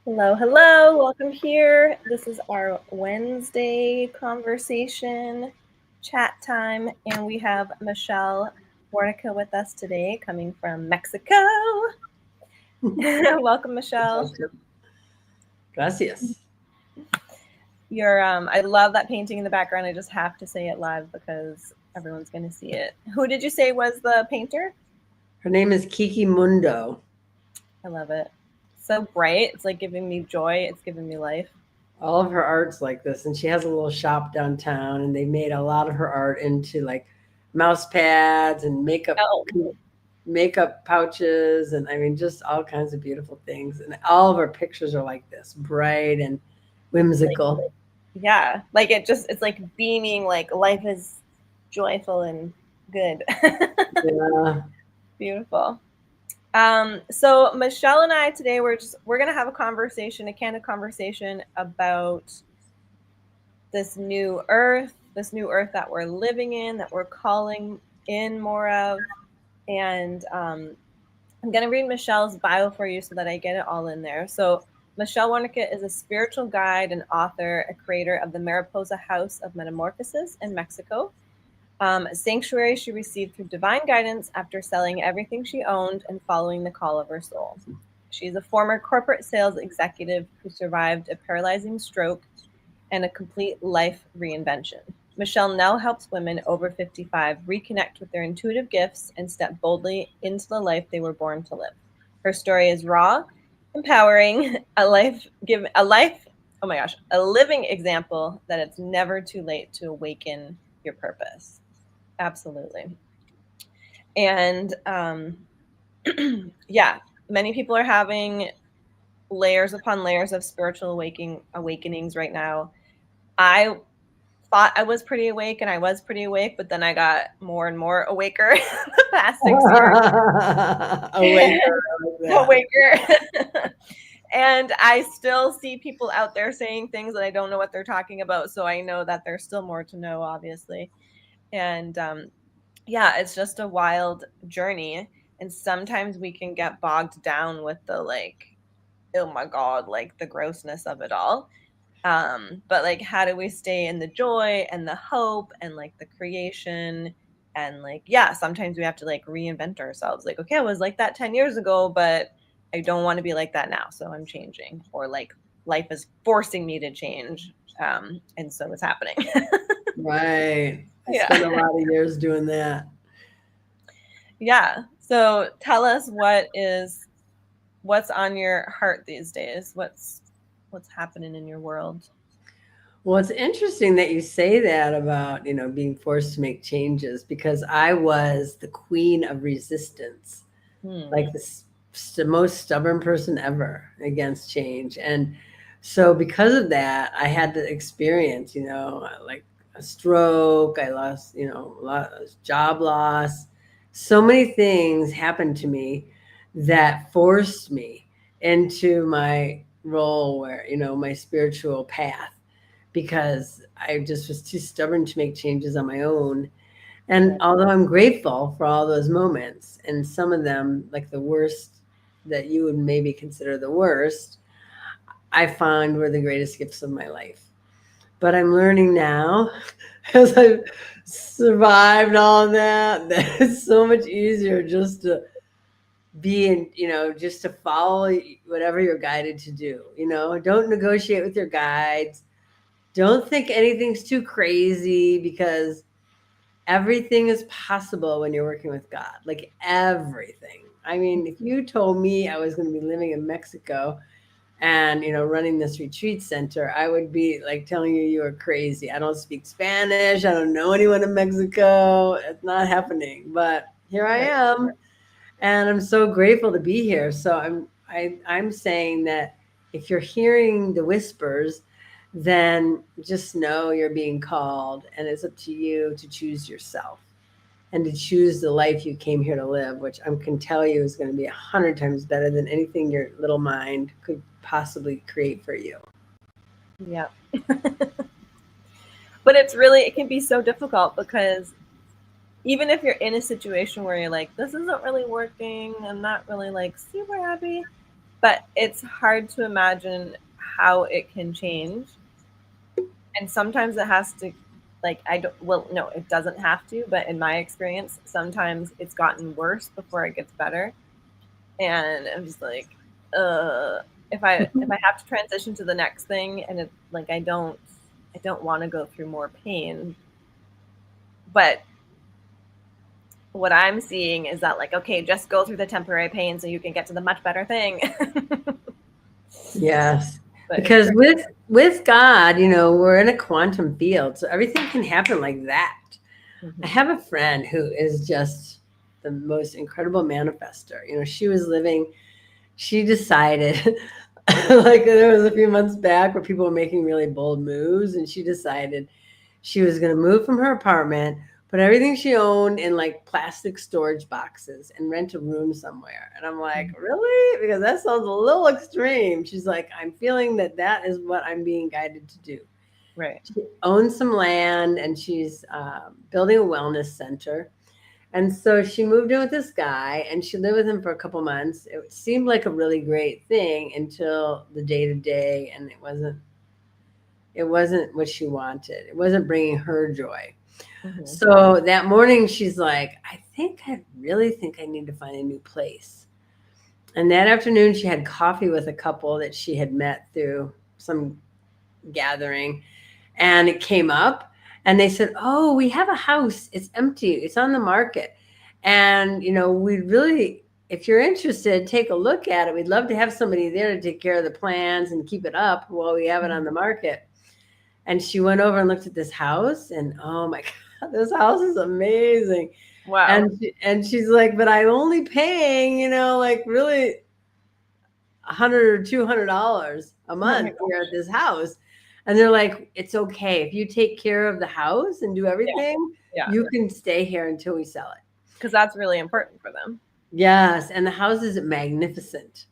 Hello, hello, welcome here. This is our Wednesday conversation chat time, and we have Michelle Warnica with us today, coming from Mexico. Welcome, Michelle. Gracias. I love that painting in the background. I just have to say it live because everyone's going to see it. Who did you say was the painter? Her name is Kiki Mundo. I love it. So bright. It's like giving me joy. It's giving me life. All of her art's like this, and she has a little shop downtown, and they made a lot of her art into like mouse pads and Oh, makeup pouches, and I mean just all kinds of beautiful things. And all of her pictures are like this, bright and like, whimsical. yeah. It's like beaming, like life is joyful and good. Yeah. Beautiful. So Michelle and I today we're gonna have a candid conversation about this new earth that we're living in, that we're calling in more of. And I'm gonna read Michelle's bio for you so that I get it all in there. So Michelle Warnica is a spiritual guide and author, a creator of the Mariposa House of Metamorphosis in Mexico. A sanctuary she received through divine guidance after selling everything she owned and following the call of her soul. She's a former corporate sales executive who survived a paralyzing stroke and a complete life reinvention. Michelle now helps women over 55 reconnect with their intuitive gifts and step boldly into the life they were born to live. Her story is raw, empowering, a living example that it's never too late to awaken your purpose. Absolutely. And yeah, many people are having layers upon layers of spiritual awakenings right now. I thought I was pretty awake, and I was pretty awake, but then I got more and more awaker the past 6 years. Awaker, I like that. Awaker. And I still see people out there saying things that I don't know what they're talking about. So I know that there's still more to know, obviously. And yeah, it's just a wild journey. And sometimes we can get bogged down with the oh my God, like the grossness of it all. But like, how do we stay in the joy and the hope and like the creation? And like, yeah, sometimes we have to like reinvent ourselves. Like, okay, I was like that 10 years ago, but I don't want to be like that now. So I'm changing. Or like life is forcing me to change. And so it's happening. Right. I spent a Yeah. lot of years doing that. Yeah. So tell us what's on your heart these days? What's happening in your world? Well, it's interesting that you say that about, being forced to make changes because I was the queen of resistance, Hmm. like the most stubborn person ever against change. And so because of that, I had to experience, like a stroke, I lost, a lot of job loss. So many things happened to me that forced me into my role where, my spiritual path because I just was too stubborn to make changes on my own. And Right. although I'm grateful for all those moments, and some of them, like the worst that you would maybe consider the worst, I found were the greatest gifts of my life. But I'm learning now, as I've survived all of that, that it's so much easier just to be in, just to follow whatever you're guided to do. Don't negotiate with your guides. Don't think anything's too crazy because everything is possible when you're working with God. Like everything. I mean, if you told me I was going to be living in Mexico and, running this retreat center, I would be like telling you you are crazy. I don't speak Spanish. I don't know anyone in Mexico. It's not happening. But here I Right. am, and I'm so grateful to be here. So I'm saying that if you're hearing the whispers, then just know you're being called, and it's up to you to choose yourself and to choose the life you came here to live, which I can tell you is going to be 100 times better than anything your little mind could possibly create for you. Yeah. But it can be so difficult because even if you're in a situation where you're like, this isn't really working, I'm not really like super happy, but it's hard to imagine how it can change. And sometimes it has to, like, I don't, well, no, it doesn't have to, but in my experience, sometimes it's gotten worse before it gets better. And I'm just like, uh, if I have to transition to the next thing, and it, like, I don't want to go through more pain. But what I'm seeing is that, like, okay, just go through the temporary pain so you can get to the much better thing. Yes. But it's Because true. with God, we're in a quantum field, so everything can happen like that. I Hmm. have a friend who is just the most incredible manifester. She decided, like there was a few months back where people were making really bold moves, and she decided she was going to move from her apartment, put everything she owned in like plastic storage boxes, and rent a room somewhere. And I'm like, really? Because that sounds a little extreme. She's like, I'm feeling that is what I'm being guided to do. Right. She owns some land, and she's building a wellness center. And so she moved in with this guy, and she lived with him for a couple months. It seemed like a really great thing until the day to day, and it wasn't what she wanted. It wasn't bringing her joy. Hmm. So that morning, she's like, I really think I need to find a new place. And that afternoon, she had coffee with a couple that she had met through some gathering, and it came up, and they said, "Oh, we have a house. It's empty. It's on the market. And, we'd really, if you're interested, take a look at it. We'd love to have somebody there to take care of the plans and keep it up while we have it on the market." And she went over and looked at this house, and oh my God, this house is amazing. Wow. And she's like, "But I'm only paying, like really $100 or $200 a Oh my month here gosh. at this house." And they're like, "It's okay. If you take care of the house and do Yeah. everything, Yeah. you can stay here until we sell it." Because that's really important for them. Yes. And the house is magnificent,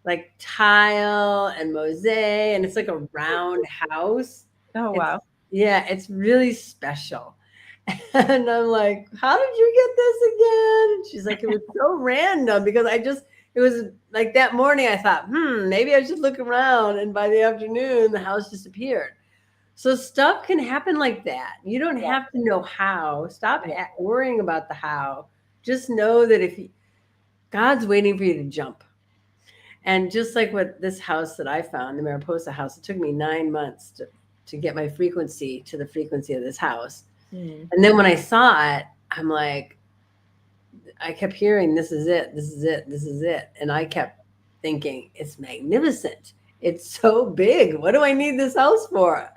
like tile and mosaic, and it's like a round house. Oh, It's, wow. yeah, it's really special. And I'm like, "How did you get this again?" And she's like, "It was so random because it was like that morning I thought, maybe I should look around." And by the afternoon, the house disappeared. So stuff can happen like that. You don't Yeah. have to know how. Stop Yeah. worrying about the how. Just know that God's waiting for you to jump. And just like what this house that I found, the Mariposa house, it took me 9 months to get my frequency to the frequency of this house. Mm. And then when I saw it, I'm like, I kept hearing, "This is it, this is it, this is it." And I kept thinking, it's magnificent. It's so big. What do I need this house for?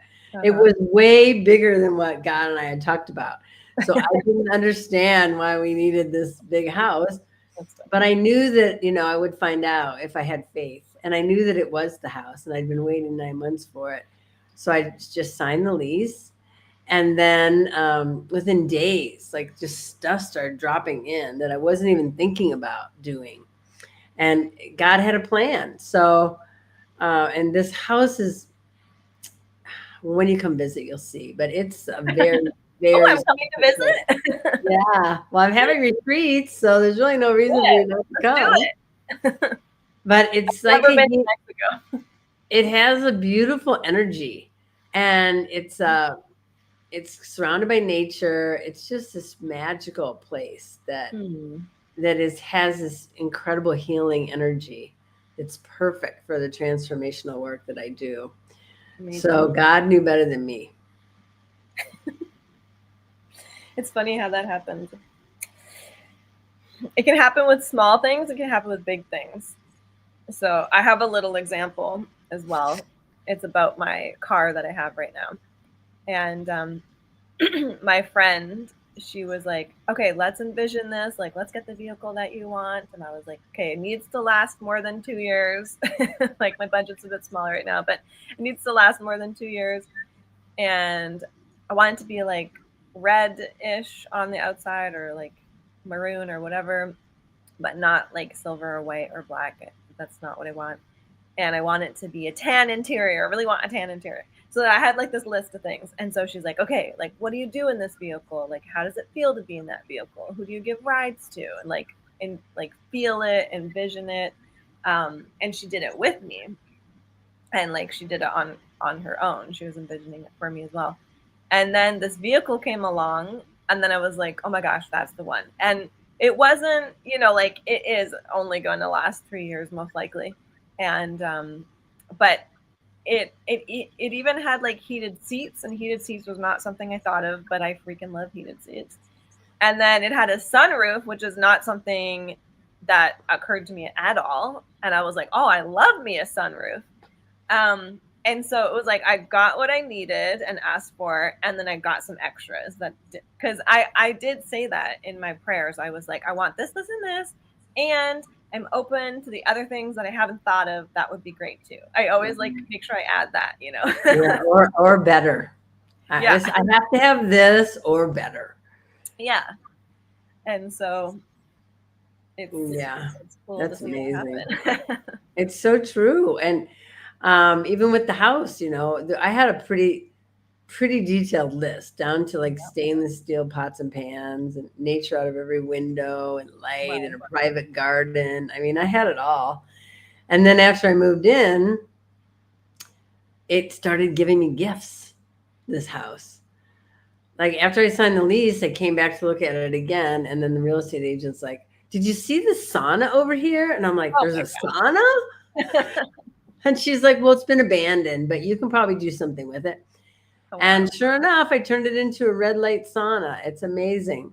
It Uh-huh. was way bigger than what God and I had talked about. So I didn't understand why we needed this big house. That's good. But I knew that, I would find out if I had faith. And I knew that it was the house, and I'd been waiting 9 months for it. So I just signed the lease, and then within days, like just stuff started dropping in that I wasn't even thinking about doing. And God had a plan. So, and this house is, when you come visit, you'll see, but it's a very, Oh, very I'm coming to special place. visit. Yeah. Well, I'm having retreats, so there's really no reason for Good. you not to Let's do come. it. But it's like Never been to Mexico. it has a beautiful energy, and it's surrounded by nature. It's just this magical place Hmm. has this incredible healing energy. It's perfect for the transformational work that I do. Amazing. So God knew better than me. It's funny how that happens. It can happen with small things, it can happen with big things. So I have a little example as well. It's about my car that I have right now. And my friend, she was like, "Okay, let's envision this. Like, let's get the vehicle that you want." And I was like, "Okay, it needs to last more than 2 years." Like, my budget's a bit smaller right now, but it needs to last more than 2 years. And I want it to be like red-ish on the outside, or like maroon or whatever, but not like silver or white or black. That's not what I want. And I want it to be a tan interior. I really want a tan interior. So I had like this list of things. And so she's like, "Okay, like, what do you do in this vehicle? Like, how does it feel to be in that vehicle? Who do you give rides to?" And like feel it, envision it. And she did it with me, and like she did it on her own. She was envisioning it for me as well. And then this vehicle came along, and then I was like, oh my gosh, that's the one. And it wasn't, like it is only going to last 3 years most likely. And but it even had like heated seats, and heated seats was not something I thought of, but I freaking love heated seats. And then it had a sunroof, which is not something that occurred to me at all. And I was like, oh, I love me a sunroof. And so it was like I got what I needed and asked for, and then I got some extras that because I did say that in my prayers. I was like, I want this, this, and this, and I'm open to the other things that I haven't thought of. That would be great too. I always like make sure I add that, Yeah, or better. Yeah. I have to have this or better. Yeah. And so it's cool that's to see amazing. That happen. It's so true. And even with the house, I had a pretty detailed list down to like stainless steel pots and pans and nature out of every window and light and a private garden. I mean, I had it all. And then after I moved in, it started giving me gifts, this house. Like after I signed the lease, I came back to look at it again. And then the real estate agent's like, did you see the sauna over here? And I'm like, there's a sauna? And she's like, well, it's been abandoned, but you can probably do something with it. Oh, wow. And sure enough, I turned it into a red light sauna. It's amazing.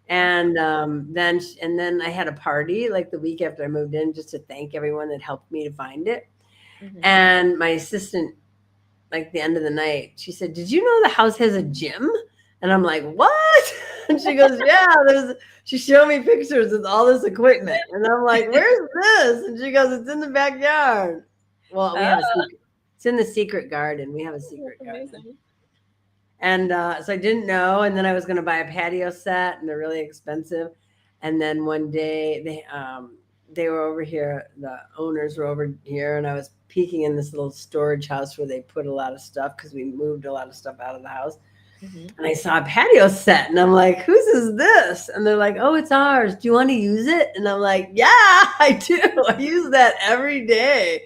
And then I had a party like the week after I moved in just to thank everyone that helped me to find it. Mm-hmm. And my assistant, like the end of the night, she said, did you know the house has a gym? And I'm like, what? And she goes, yeah, she showed me pictures with all this equipment. And I'm like, where's this? And she goes, it's in the backyard. Well, we have it's in the secret garden. We have a secret garden. And so I didn't know. And then I was going to buy a patio set, and they're really expensive. And then one day they were over here. The owners were over here, and I was peeking in this little storage house where they put a lot of stuff because we moved a lot of stuff out of the house. Mm-hmm. And I saw a patio set, and I'm like, whose is this? And they're like, oh, it's ours. Do you want to use it? And I'm like, yeah, I do. I use that every day.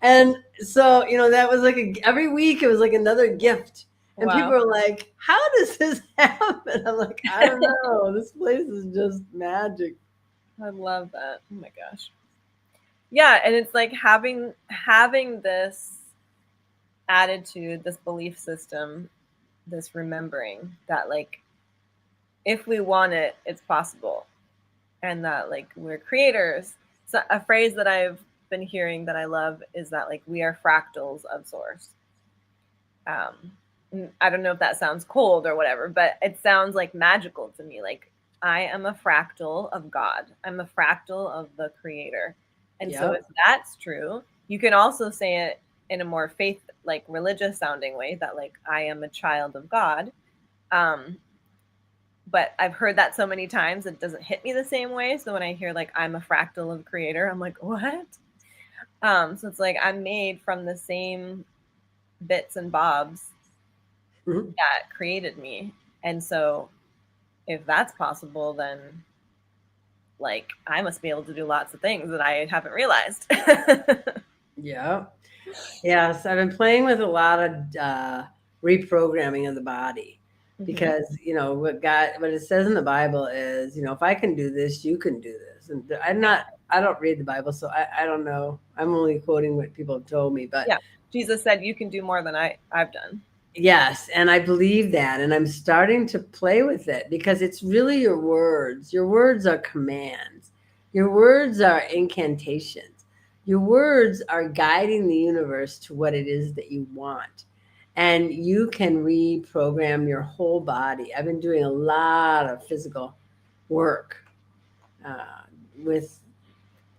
And so, that was like every week it was like another gift. And wow. People are like, how does this happen? I'm like, I don't know. This place is just magic. I love that. Oh my gosh. Yeah. And it's like having this attitude, this belief system, this remembering that like, if we want it, it's possible. And that like, we're creators. So a phrase that I've been hearing that I love is that like, we are fractals of source. I don't know if that sounds cold or whatever, but it sounds like magical to me. Like I am a fractal of God. I'm a fractal of the creator. And so if that's true, you can also say it in a more faith, like religious sounding way that like, I am a child of God. But I've heard that so many times, it doesn't hit me the same way. So when I hear like, I'm a fractal of creator, I'm like, what? So it's like, I'm made from the same bits and bobs that created me. And so if that's possible, then like I must be able to do lots of things that I haven't realized. Yeah. Yes. I've been playing with a lot of reprogramming of the body because, what it says in the Bible is, if I can do this, you can do this. And I don't read the Bible, so I don't know. I'm only quoting what people have told me, but yeah, Jesus said you can do more than I've done. Yes. And I believe that. And I'm starting to play with it because it's really your words. Your words are commands. Your words are incantations. Your words are guiding the universe to what it is that you want. And you can reprogram your whole body. I've been doing a lot of physical work with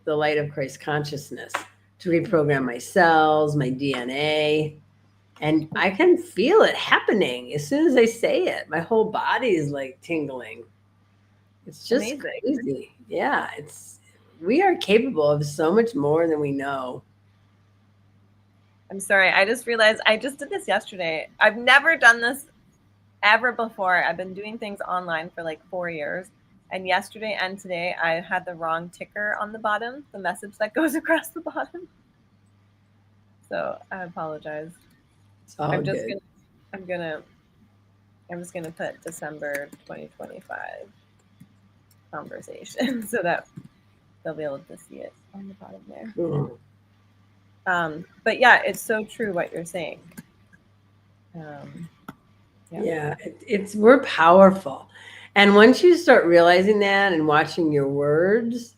the light of Christ consciousness to reprogram my cells, my DNA. And I can feel it happening as soon as I say it. My whole body is like tingling. It's just amazing. Crazy. Yeah, we are capable of so much more than we know. I'm sorry. I just realized I just did this yesterday. I've never done this ever before. I've been doing things online for like 4 years. And yesterday and today, I had the wrong ticker on the bottom, the message that goes across the bottom. So I apologize. It's all I'm just good. gonna, I'm gonna, I'm just gonna put December 2025 conversation so that they'll be able to see it on the bottom there. Cool. But yeah, it's so true what you're saying. Um, yeah. Yeah, it's we're powerful. And once you start realizing that and watching your words,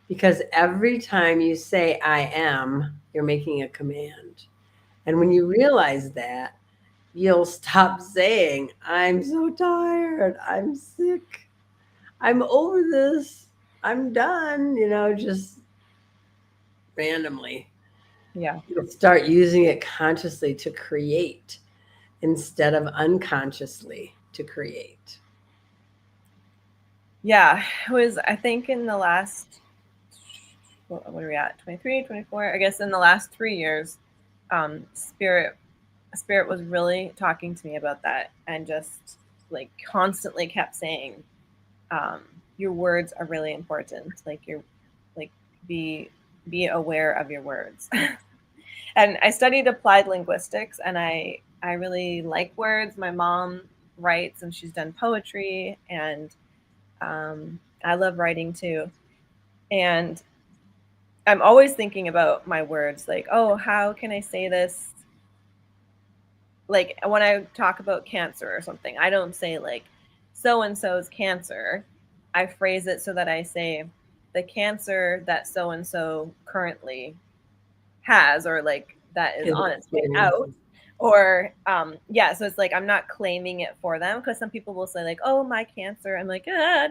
because every time you say I am, you're making a command. And when you realize that, you'll stop saying, I'm so tired, I'm sick, I'm over this, I'm done, just randomly. Yeah. You'll start using it consciously to create instead of unconsciously to create. Yeah. It was, I think, in the last, what are we at? 23, 24? I guess in the last 3 years, spirit was really talking to me about that and just like constantly kept saying, um, your words are really important. Like you're like be aware of your words. And I studied applied linguistics and I really like words. My mom writes and she's done poetry and I love writing too. And I'm always thinking about my words like, oh, how can I say this? Like when I talk about cancer or something, I don't say like so and so's cancer. I phrase it so that I say the cancer that so and so currently has, or like that is Is on its way out. experiencing. Or yeah, so it's like I'm not claiming it for them, because some people will say like, oh, my cancer. I'm like,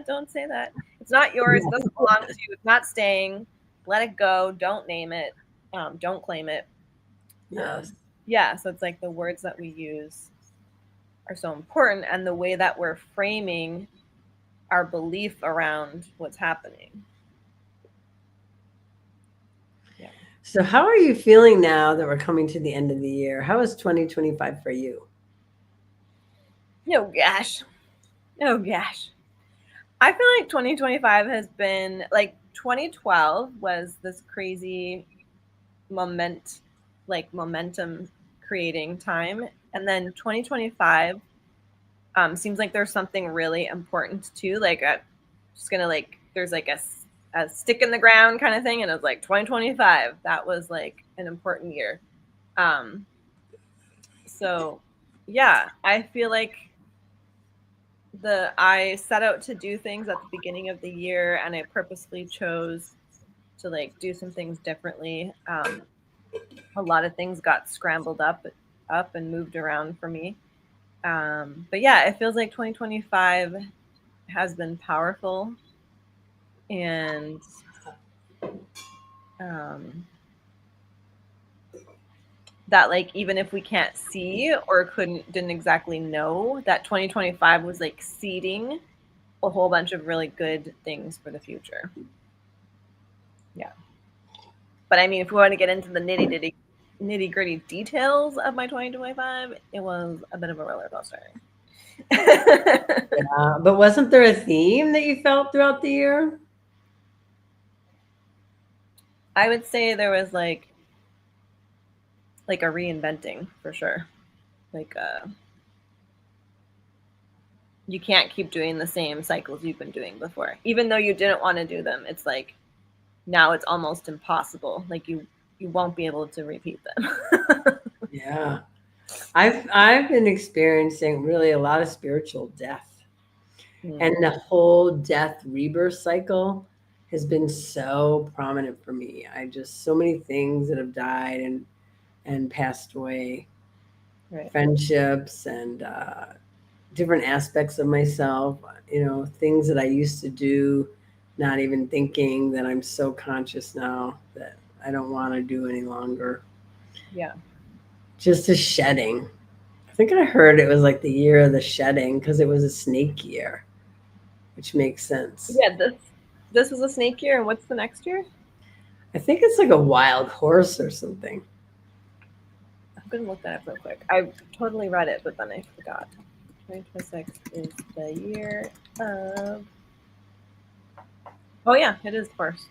don't say that. It's not yours. It doesn't belong to you. It's not staying. Let it go. Don't name it. Don't claim it. Yes. um, yeah, so it's like the words that we use are so important, and the way that we're framing our belief around what's happening. Yeah. So, how are you feeling now that we're coming to the end of the year? How is 2025 for you? Oh gosh. Oh gosh. I feel like 2025 has been like 2012 was this crazy momentum creating time, and then 2025 seems like there's something really important too. Like just gonna like there's like a stick in the ground kind of thing, and it was like 2025. That was like an important year. Um, so yeah, I feel like the I set out to do things at the beginning of the year, and I purposely chose to like do some things differently. A lot of things got scrambled up and moved around for me. But yeah, it feels like 2025 has been powerful, and um, that like even if we can't see or didn't exactly know, that 2025 was like seeding a whole bunch of really good things for the future. Yeah. But I mean, if we want to get into the nitty gritty details of my 2025, it was a bit of a roller coaster. But wasn't there a theme that you felt throughout the year? I would say there was like a reinventing for sure. Like you can't keep doing the same cycles you've been doing before. Even though you didn't want to do them, it's like now it's almost impossible. Like you won't be able to repeat them. Yeah. I've been experiencing really a lot of spiritual death. And Mm, the whole death rebirth cycle has been so prominent for me. I just so many things that have died and passed away, right. friendships and different aspects of myself, things that I used to do, not even thinking, that I'm so conscious now that I don't want to do any longer. Yeah. Just a shedding. I think I heard it was like the year of the shedding because it was a snake year, which makes sense. Yeah. This was a snake year, and what's the next year? I think it's like a wild horse or something. I'm gonna look that up real quick. I totally read it, but then I forgot. 2026 is the year of Oh yeah, it is horse.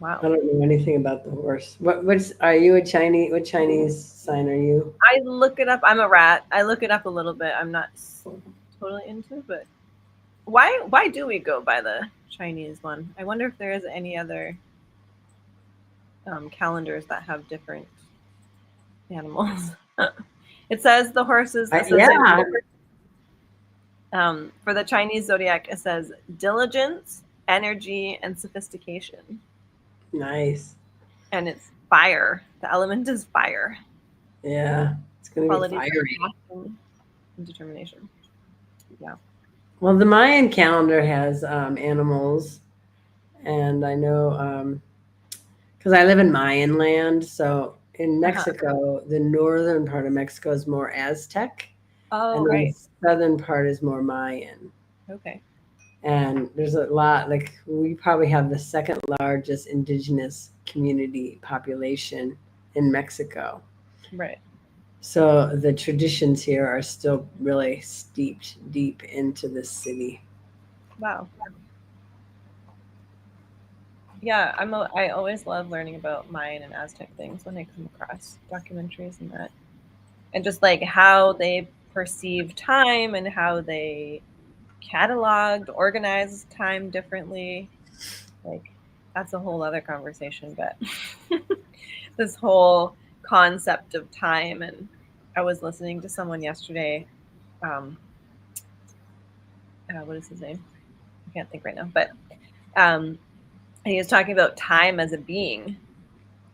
I Wow. don't know anything about the horse. What's are you a Chinese? What Chinese sign are you? I look it up. I'm a rat. I look it up a little bit. I'm not totally into, but why do we go by the Chinese one? I wonder if there is any other calendars that have different animals. It says the horses. It says Yeah, for the Chinese zodiac. It says diligence, energy, and sophistication, nice. and it's fire. The element is fire. Yeah, it's gonna be Qualities of fiery. passion and determination. Yeah. Well, the Mayan calendar has animals, and I know because I live in Mayan land. So in Uh-huh. Mexico, the northern part of Mexico is more Aztec, Oh, and the right. southern part is more Mayan. Okay. And there's a lot, like, we probably have the second largest indigenous community population in Mexico. Right. So the traditions here are still really steeped deep into the city. Wow. Yeah, I always love learning about Mayan and Aztec things when I come across documentaries and that. And just like how they perceive time and how they cataloged, organized time differently. Like that's a whole other conversation, but this whole concept of time. And I was listening to someone yesterday. Um, what is his name? I can't think right now, but um, he was talking about time as a being.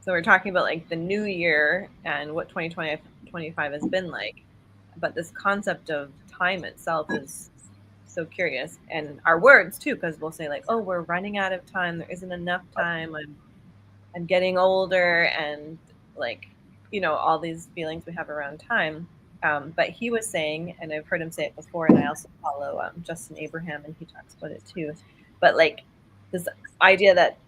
So we're talking about like the new year and what 2025 has been like. But this concept of time itself is so curious. And our words too, because we'll say like, oh, we're running out of time. There isn't enough time. I'm getting older and like, all these feelings we have around time. But he was saying, and I've heard him say it before, and I also follow Justin Abraham, and he talks about it too. But like this idea that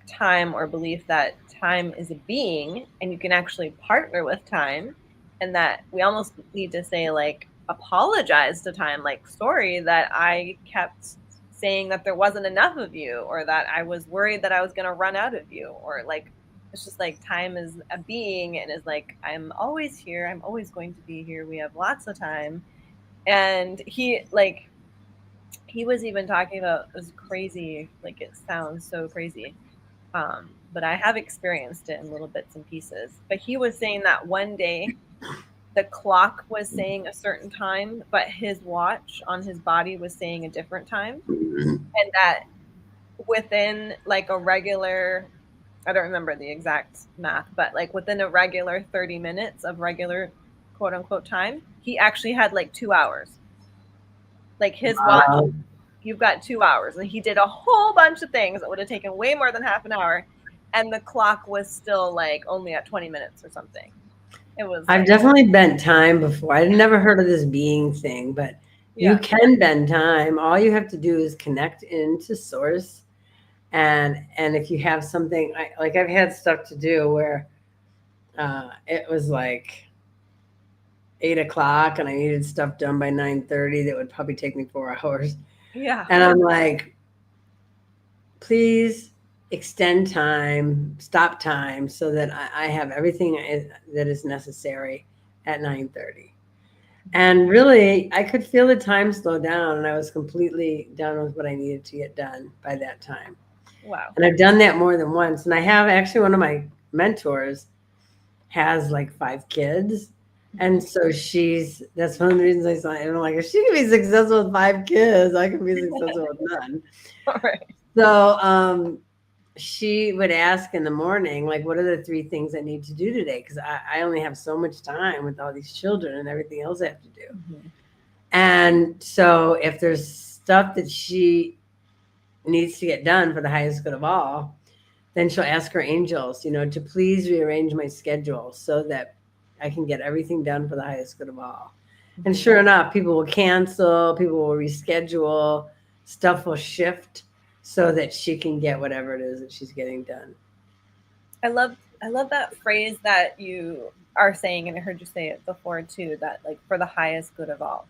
time or belief that time is a being and you can actually partner with time, and that we almost need to say like apologize to time, like sorry that I kept saying that there wasn't enough of you, or that I was worried that I was going to run out of you, or like it's just like time is a being and is like I'm always here, I'm always going to be here, we have lots of time. And he was even talking about, it was crazy, like it sounds so crazy, but I have experienced it in little bits and pieces. But he was saying that one day the clock was saying a certain time, but his watch on his body was saying a different time. And that within like a regular, I don't remember the exact math, but like within a regular 30 minutes of regular quote unquote time, he actually had like 2 hours. Like his watch, Wow. you've got 2 hours. And he did a whole bunch of things that would have taken way more than half an hour. And the clock was still like only at 20 minutes or something. It was I've like, definitely bent time before. I'd never heard of this being thing, but you yeah, can bend time. All you have to do is connect into source. And if you have something, like I've had stuff to do where it was like 8 o'clock and I needed stuff done by 9:30 that would probably take me 4 hours. yeah, And I'm like, please extend time, stop time, so that I have everything that is necessary at 9:30. And really, I could feel the time slow down, and I was completely done with what I needed to get done by that time. wow. And I've done that more than once. And I have actually, one of my mentors has like 5 kids. Mhm. And so that's one of the reasons I saw it. And I'm like, if she can be successful with 5 kids, I can be successful with none. All right. So she would ask in the morning, like, what are the 3 things I need to do today? Because I only have so much time with all these children and everything else I have to do. Mhm. And so if there's stuff that she needs to get done for the highest good of all, then she'll ask her angels, to please rearrange my schedule so that I can get everything done for the highest good of all. And Mhm. sure enough, people will cancel, people will reschedule, stuff will shift so that she can get whatever it is that she's getting done. I love that phrase that you are saying, and I heard you say it before too, that like for the highest good of all.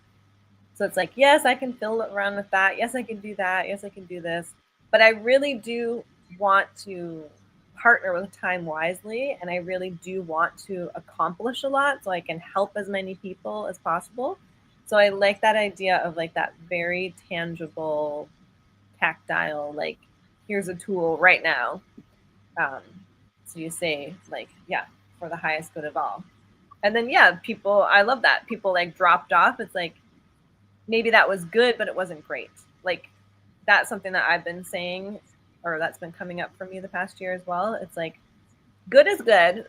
So it's like, yes, I can fill around with that. Yes, I can do that. Yes, I can do this. But I really do want to partner with time wisely. And I really do want to accomplish a lot so I can help as many people as possible. So I like that idea of like that very tangible, tactile, like, here's a tool right now. Um, so you say, like, yeah, for the highest good of all. And then, yeah, people, I love that. People like dropped off. It's like, maybe that was good, but it wasn't great. Like, that's something that I've been saying, or that's been coming up for me the past year as well. It's like, good is good,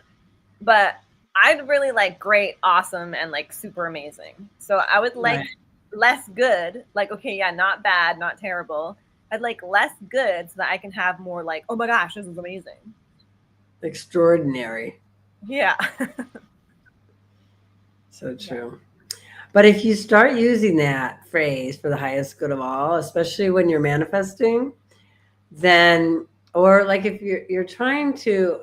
but I'd really like great, awesome, and like super amazing. So I would Right. like less good, like, okay, yeah, not bad, not terrible. I'd like less good so that I can have more like, oh my gosh, this is amazing. Extraordinary. Yeah. So Yeah. true. But if you start using that phrase for the highest good of all, especially when you're manifesting, then, or like if you're trying to,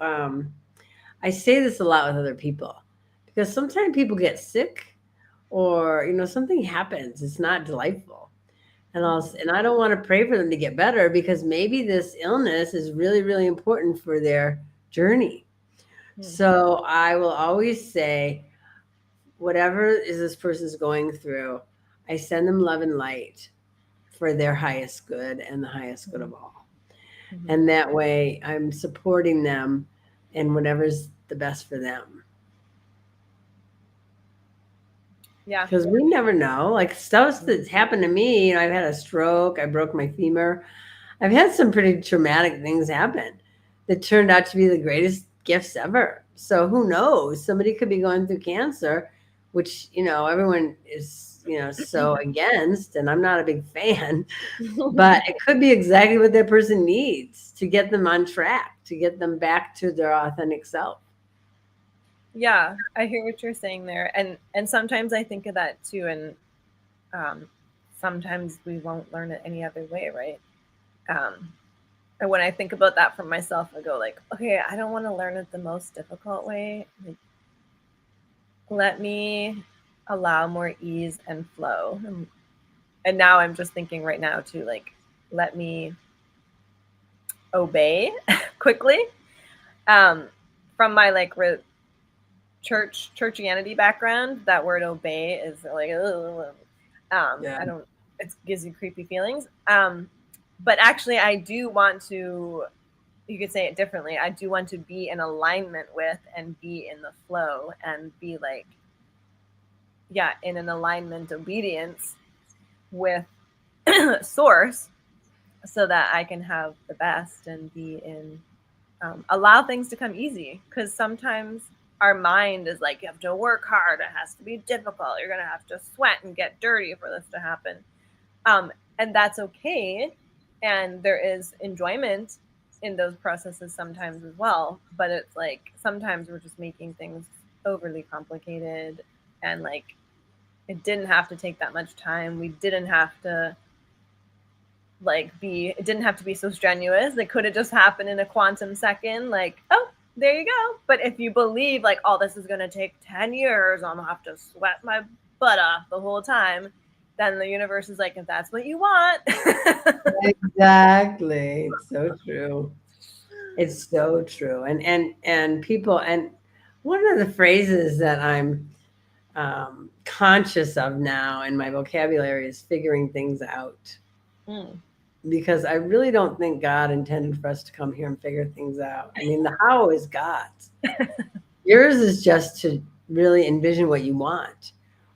I say this a lot with other people because sometimes people get sick or something happens. It's not delightful, Mm-hmm. and I don't want to pray for them to get better because maybe this illness is really really important for their journey. So I will always say, whatever is this person's going through, I send them love and light for their highest good and the highest good Mm-hmm. of all. Mm-hmm. And that way I'm supporting them in whatever's the best for them. Yeah. Because we never know. Like stuff that's happened to me, I've had a stroke, I broke my femur. I've had some pretty traumatic things happen that turned out to be the greatest gifts ever. So who knows? Somebody could be going through cancer, which, everyone is, so against, and I'm not a big fan, but it could be exactly what that person needs to get them on track, to get them back to their authentic self. Yeah, I hear what you're saying there, and sometimes I think of that too, and um, sometimes we won't learn it any other way, right? Um, and when I think about that for myself, I go like, okay, I don't want to learn it the most difficult way. Like, let me allow more ease and flow. And now I'm just thinking right now too, like, let me obey quickly. Um, from my like churchianity background, that word obey is like, ugh. Yeah. I don't. It gives you creepy feelings. But actually, I do want to. You could say it differently. I do want to be in alignment with and be in the flow and be like, yeah, in an alignment obedience with source, so that I can have the best and be in allow things to come easy, because sometimes our mind is like, you have to work hard, it has to be difficult, you're gonna have to sweat and get dirty for this to happen. And that's okay, and there is enjoyment in those processes sometimes as well, but it's like sometimes we're just making things overly complicated, and like, it didn't have to take that much time, we didn't have to like be it didn't have to be so strenuous. It could have just happened in a quantum second, like, oh, there you go. But if you believe like, oh, this is gonna take 10 years, I'm gonna have to sweat my butt off the whole time, then the universe is like, if that's what you want. Exactly. It's so true. It's so true. And people, and one of the phrases that I'm conscious of now in my vocabulary is figuring things out, Mm. because I really don't think God intended for us to come here and figure things out. I mean, the how is God's. Yours is just to really envision what you want.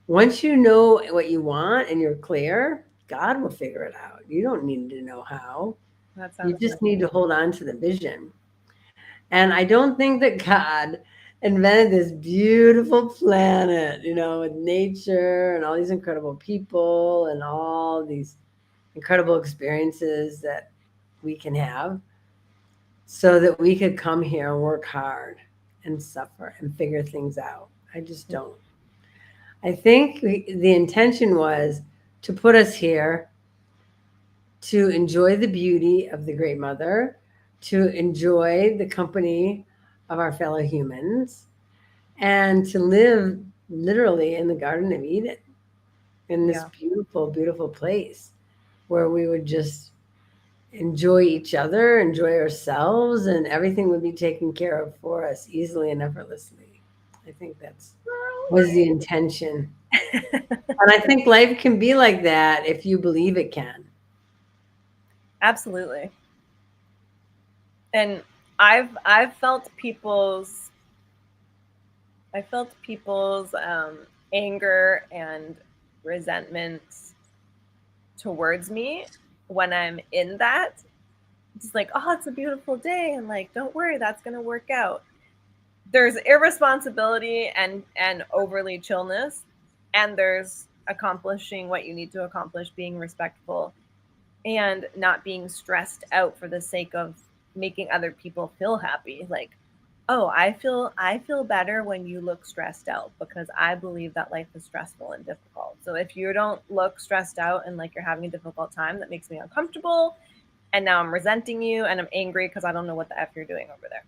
Once you know what you want and you're clear, God will figure it out. You don't need to know how. That You sounds good. just need to hold on to the vision. And I don't think that God invented this beautiful planet, with nature and all these incredible people and all these incredible experiences that we can have, so that we could come here and work hard and suffer and figure things out. I just don't. I think the intention was to put us here to enjoy the beauty of the Great Mother, to enjoy the company of our fellow humans, and to live literally in the Garden of Eden. in this Yeah. beautiful, beautiful place where we would just enjoy each other, enjoy ourselves, and everything would be taken care of for us easily and effortlessly. I think that's was the intention. And I think life can be like that if you believe it can. Absolutely. And I've felt people's anger and resentments towards me when I'm in that. Just like, oh, it's a beautiful day, and like, don't worry, that's gonna work out. There's irresponsibility and overly chillness, and there's accomplishing what you need to accomplish, being respectful, and not being stressed out for the sake of making other people feel happy. Like, oh, I feel better when you look stressed out because I believe that life is stressful and difficult. So if you don't look stressed out and like you're having a difficult time, that makes me uncomfortable. And now I'm resenting you and I'm angry because I don't know what the F you're doing over there.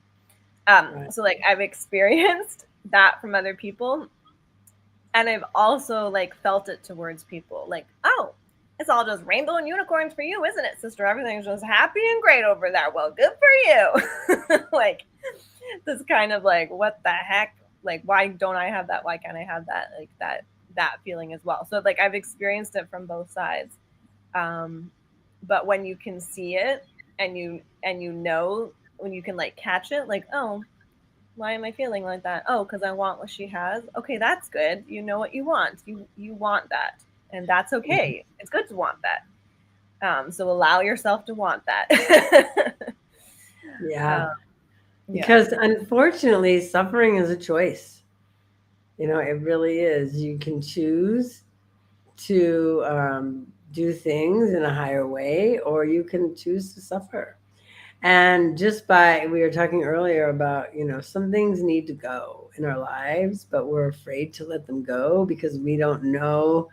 Right. So like I've experienced that from other people, and I've also like felt it towards people. Like, oh, it's all just rainbow and unicorns for you, isn't it, sister? Everything's just happy and great over there. Well, good for you. Like this kind of like, what the heck? Like, why don't I have that? Why can't I have that? Like that feeling as well. So like I've experienced it from both sides. Um, but when you can see it and you know when you can like catch it, like, oh, why am I feeling like that? Oh, because I want what she has. Okay, that's good. You know what you want. You want that, and that's okay. It's good to want that. So allow yourself to want that. Yeah. um, yeah. Because unfortunately, suffering is a choice. It really is. You can choose to do things in a higher way, or you can choose to suffer. And just by, we were talking earlier about, some things need to go in our lives, but we're afraid to let them go because we don't know,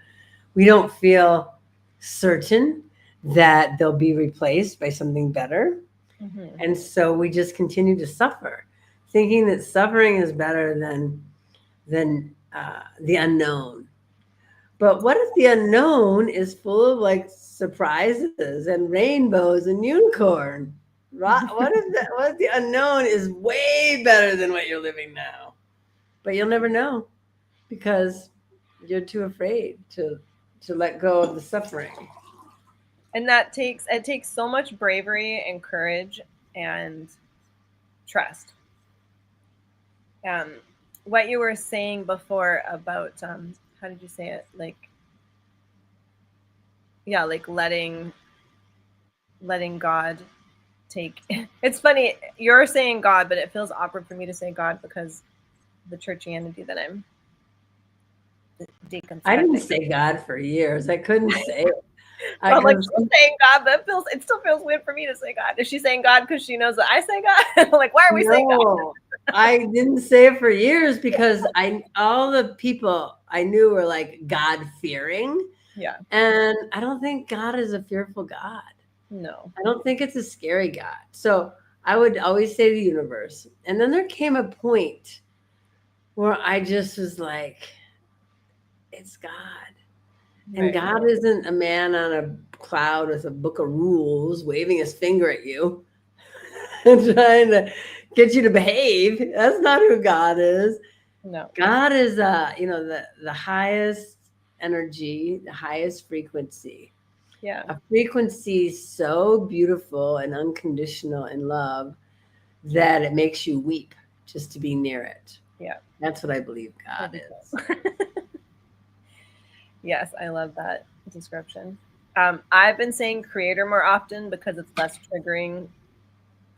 we don't feel certain that they'll be replaced by something better. Hmm. And so we just continue to suffer, thinking that suffering is better than the unknown. But what if the unknown is full of like surprises and rainbows and unicorn? What if the unknown is way better than what you're living now? But you'll never know because you're too afraid to let go of the suffering. And it takes so much bravery and courage and trust. Um, what you were saying before about how did you say it? Like, yeah, like letting God take. It's funny you're saying God, but it feels awkward for me to say God because the churchianity that I'm I didn't deconstructing. say God for years. I couldn't say it. So I I'm like, because she's saying God, but it still feels weird for me to say God. Is she saying God because she knows that I say God? Like, why are we saying God? no, I didn't say it for years because I all the people I knew were like God fearing. Yeah, And I don't think God is a fearful God. no, I don't think it's a scary God. So I would always say the universe. And then there came a point where I just was like, it's God. And right. God isn't a man on a cloud with a book of rules waving his finger at you and trying to get you to behave. That's not who God is. No, God is the highest energy, the highest frequency. yeah, A frequency so beautiful and unconditional in love that it makes you weep just to be near it. yeah. That's what I believe I God do is. too. Yes, I love that description. I've been saying creator more often because it's less triggering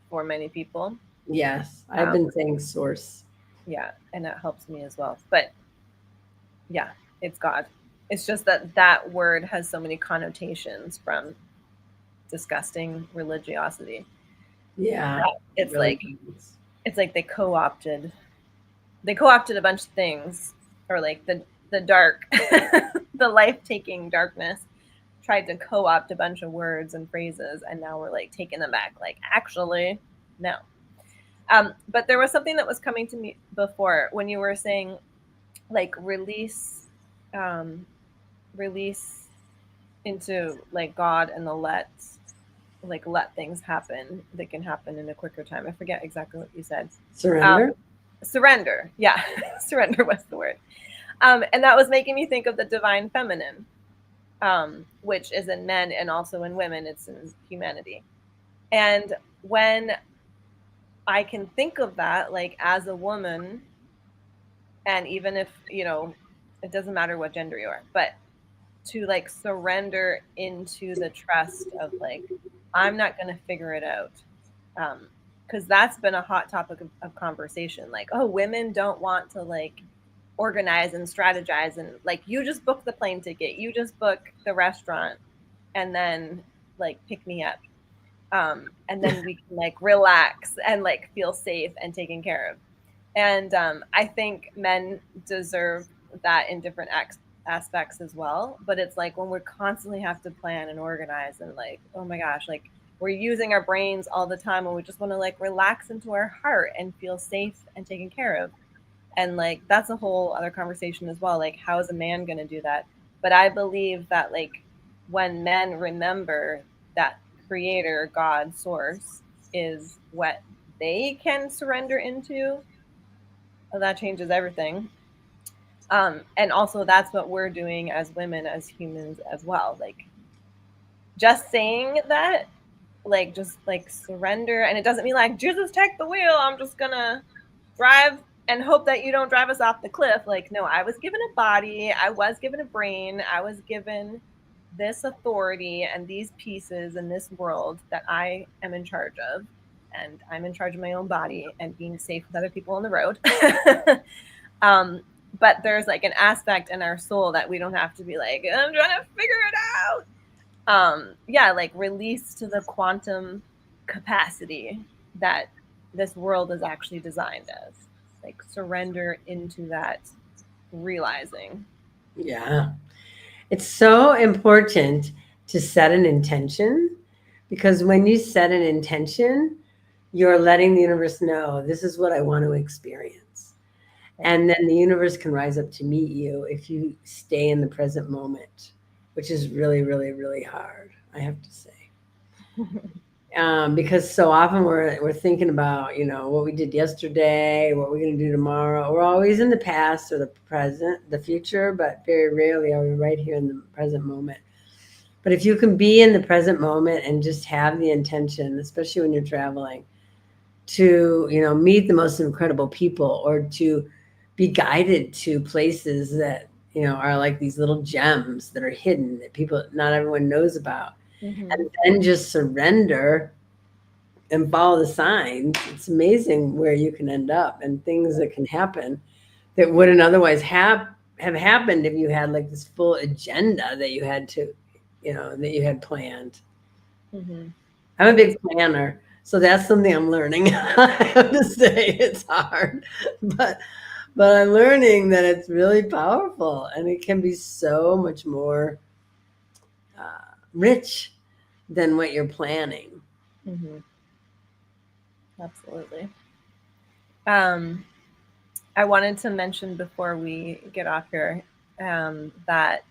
for many people. Yes, I've Um, been saying source. yeah, and that helps me as well. But yeah, it's God. It's just that that word has so many connotations from disgusting religiosity Yeah, that it it's really like does. they co-opted a bunch of things, or like the dark, the life-taking darkness tried to co-opt a bunch of words and phrases, and now we're like taking them back. Like, actually, no. But there was something that was coming to me before when you were saying like release. Um, release into like God and the let things happen that can happen in a quicker time. I forget exactly what you said. Um, Surrender. surrender. Yeah. Surrender was the word. And that was making me think of the divine feminine, which is in men and also in women. It's in humanity. And when I can think of that, like as a woman, and even if, it doesn't matter what gender you are, but to like surrender into the trust of like, I'm not going to figure it out. Because that's been a hot topic of conversation. Like, oh, women don't want to like organize and strategize, and like you just book the plane ticket, you just book the restaurant, and then like pick me up, and then we can like relax and like feel safe and taken care of. And I think men deserve that in different aspects as well. But it's like when we constantly have to plan and organize and like, oh my gosh, like we're using our brains all the time and we just want to like relax into our heart and feel safe and taken care of. And like that's a whole other conversation as well. Like, how is a man going to do that? But I believe that like when men remember that creator, God, source is what they can surrender into, that changes everything. And also that's what we're doing as women, as humans as well. Like just saying that, like just like surrender, and it doesn't mean like Jesus take the wheel, I'm just gonna drive and hope that you don't drive us off the cliff. Like, no, I was given a body, I was given a brain, I was given this authority and these pieces in this world that I am in charge of, and I'm in charge of my own body and being safe with other people on the road. um but there's like an aspect in our soul that we don't have to be like, I'm trying to figure it out. Yeah, like release to the quantum capacity that this world is actually designed as, like surrender into that realizing. Yeah. It's so important to set an intention, because when you set an intention, you're letting the universe know this is what I want to experience. Right. And then the universe can rise up to meet you if you stay in the present moment, which is really, really, really hard, I have to say. Because so often we're thinking about, what we did yesterday, what we're going to do tomorrow. We're always in the past or the present, the future, but very rarely are we right here in the present moment. But if you can be in the present moment and just have the intention, especially when you're traveling, to meet the most incredible people, or to be guided to places that are like these little gems that are hidden that people not everyone knows about, Mm-hmm. and then just surrender and follow the signs, it's amazing where you can end up and things that can happen that wouldn't otherwise have happened if you had like this full agenda that you had to, that you had planned. Mm-hmm. I'm a That's big planner, so that's something I'm learning. I have to say it's hard, but I'm learning that it's really powerful and it can be so much more rich than what you're planning. mm-hmm. Absolutely. um I wanted to mention before we get off here, that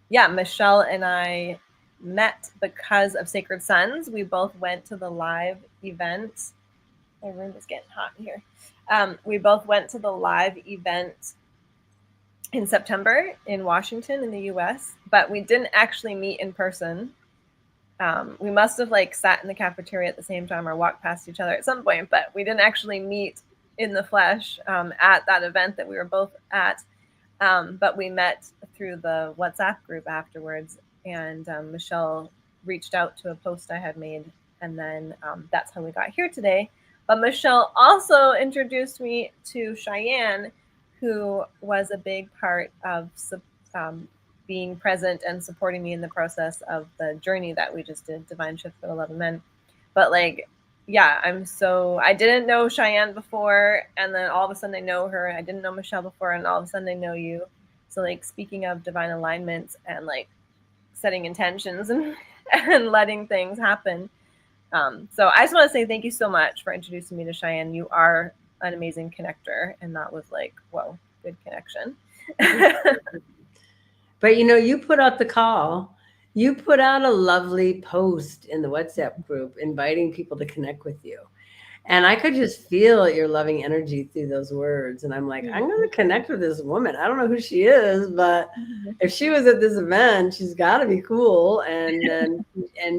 yeah, Michelle and I met because of Sacred Sons. We both went to the live event. My room is getting hot in here. We both went to the live event in September in Washington in the US, but we didn't actually meet in person. We must have like sat in the cafeteria at the same time or walked past each other at some point, but we didn't actually meet in the flesh at that event that we were both at. But we met through the WhatsApp group afterwards, and Michelle reached out to a post I had made, and then that's how we got here today. But Michelle also introduced me to Cheyenne, who was a big part of um, being present and supporting me in the process of the journey that we just did, Divine Shift for the Love of Men. But like, yeah, I didn't know Cheyenne before, and then all of a sudden I know her. I didn't know Michelle before, and all of a sudden I know you. So like, speaking of divine alignments and like setting intentions and and letting things happen. So I just want to say thank you so much for introducing me to Cheyenne. You are an amazing connector, and that was like, whoa, good connection. But you put out the call. You put out a lovely post in the WhatsApp group inviting people to connect with you. And I could just feel your loving energy through those words. And I'm like, I'm going to connect with this woman. I don't know who she is, but if she was at this event, she's got to be cool. And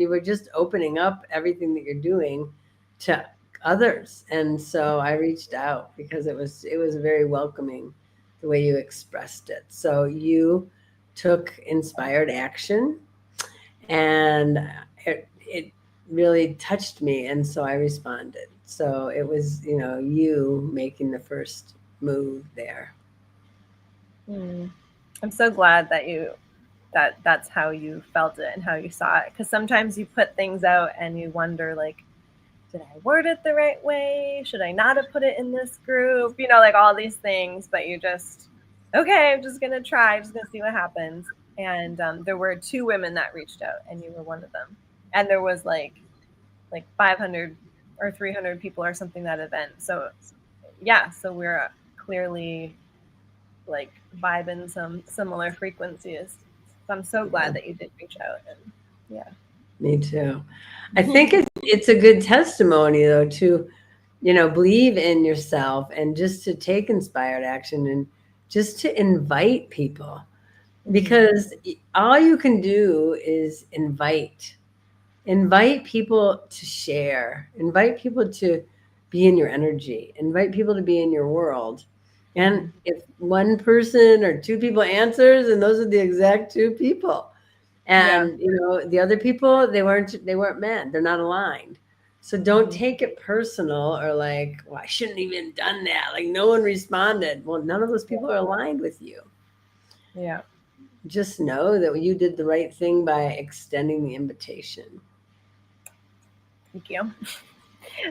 you were just opening up everything that you're doing to others. And so I reached out because it was very welcoming the way you expressed it. So you took inspired action, and it really touched me, and so I responded. So it was, you making the first move there. Mm. I'm so glad that that's how you felt it and how you saw it, because sometimes you put things out and you wonder, like, did I word it the right way? Should I not have put it in this group? Like all these things, but you just, okay, I'm just gonna try, I'm just gonna see what happens. And there were two women that reached out, and you were one of them. And there was like 500 or 300 people or something that event. So yeah, so we're clearly like vibing some similar frequencies. So I'm so glad that you did reach out. And yeah. Me too. I think it's a good testimony though to, believe in yourself and just to take inspired action and just to invite people, because all you can do is invite people to share, invite people to be in your energy, invite people to be in your world. And if one person or two people answers, and those are the exact two people, Yeah. and the other people, they weren't meant, they're not aligned. So don't take it personal, or like, well, I shouldn't even done that, like no one responded. Well, none of those people are aligned with you. Yeah. Just know that you did the right thing by extending the invitation. Thank you.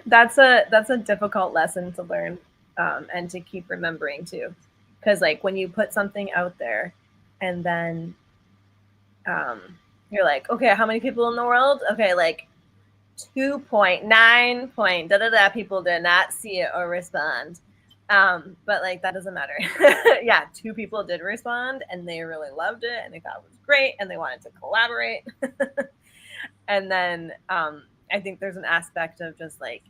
That's a difficult lesson to learn, and to keep remembering too, because like when you put something out there, and then um, you're like, okay, how many people in the world? Okay, like 2.9 point da da da people did not see it or respond. But like that doesn't matter. Yeah, two people did respond, and they really loved it, and they thought it was great, and they wanted to collaborate. And then I think there's an aspect of just like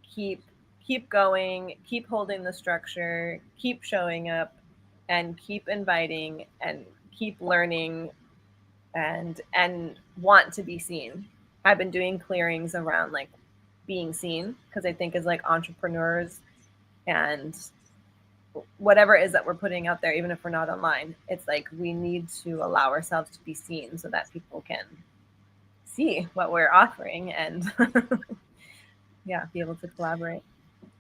keep keep going, keep holding the structure, keep showing up, and keep inviting, and keep learning, and want to be seen. I've been doing clearings around like being seen, because I think as like entrepreneurs and whatever it is that we're putting out there, even if we're not online, it's like we need to allow ourselves to be seen so that people can see what we're offering, and yeah, be able to collaborate.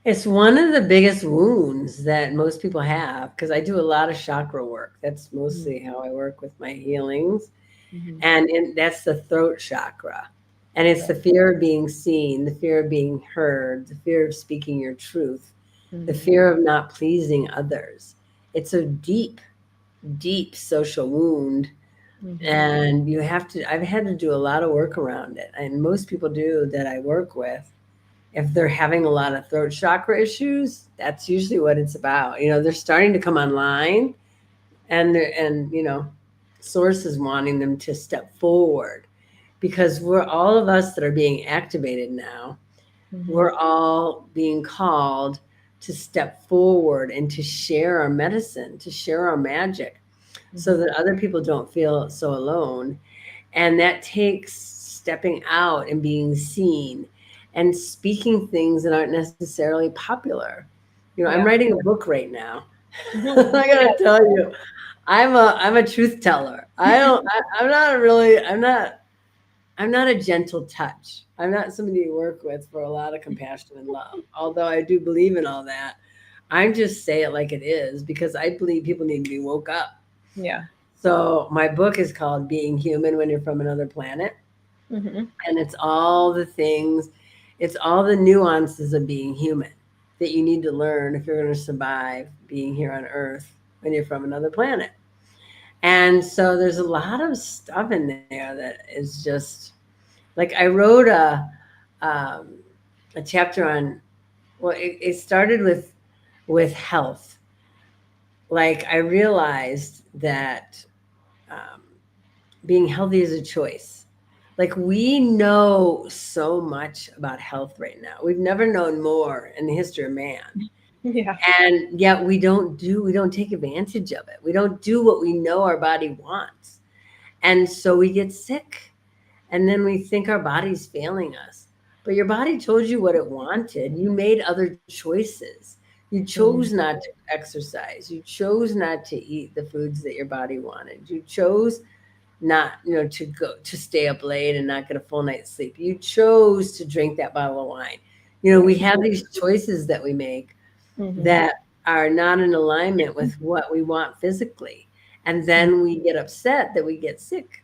It's one of the biggest wounds that most people have, because I do a lot of chakra work. That's mostly how I work with my healings. Mm-hmm. And that's the throat chakra. And it's the fear of being seen, the fear of being heard, the fear of speaking your truth, the fear of not pleasing others. It's a deep, deep social wound. And I've had to do a lot of work around it. And most people do that I work with, if they're having a lot of throat chakra issues, that's usually what it's about. They're starting to come online, and sources wanting them to step forward, because we're all of us that are being activated now. We're all being called to step forward and to share our medicine, to share our magic, so that other people don't feel so alone. And that takes stepping out and being seen and speaking things that aren't necessarily popular. I'm Yeah. writing a book right now. I Yeah. gotta tell you, I'm a truth teller. I don't. I'm not really. I'm not a gentle touch. I'm not somebody to work with for a lot of compassion and love. Although I do believe in all that, I just say it like it is, because I believe people need to be woke up. Yeah. So my book is called Being Human When You're From Another Planet. Mm-hmm. And it's all the things, it's all the nuances of being human that you need to learn if you're going to survive being here on Earth when you're from another planet. And so there's a lot of stuff in there that is just like, I wrote um, a chapter on, well, it started with health. Like, I realized that um, being healthy is a choice. Like we know so much about health right now. We've never known more in the history of man. Yeah. And yet we don't take advantage of it. We don't do what we know our body wants. And so we get sick. And then we think our body's failing us. But your body told you what it wanted. You made other choices. You chose Mm. not to exercise. You chose not to eat the foods that your body wanted. You chose not, to stay up late and not get a full night's sleep. You chose to drink that bottle of wine. We Right. have these choices that we make Mm-hmm. that are not in alignment with what we want physically. And then we get upset that we get sick.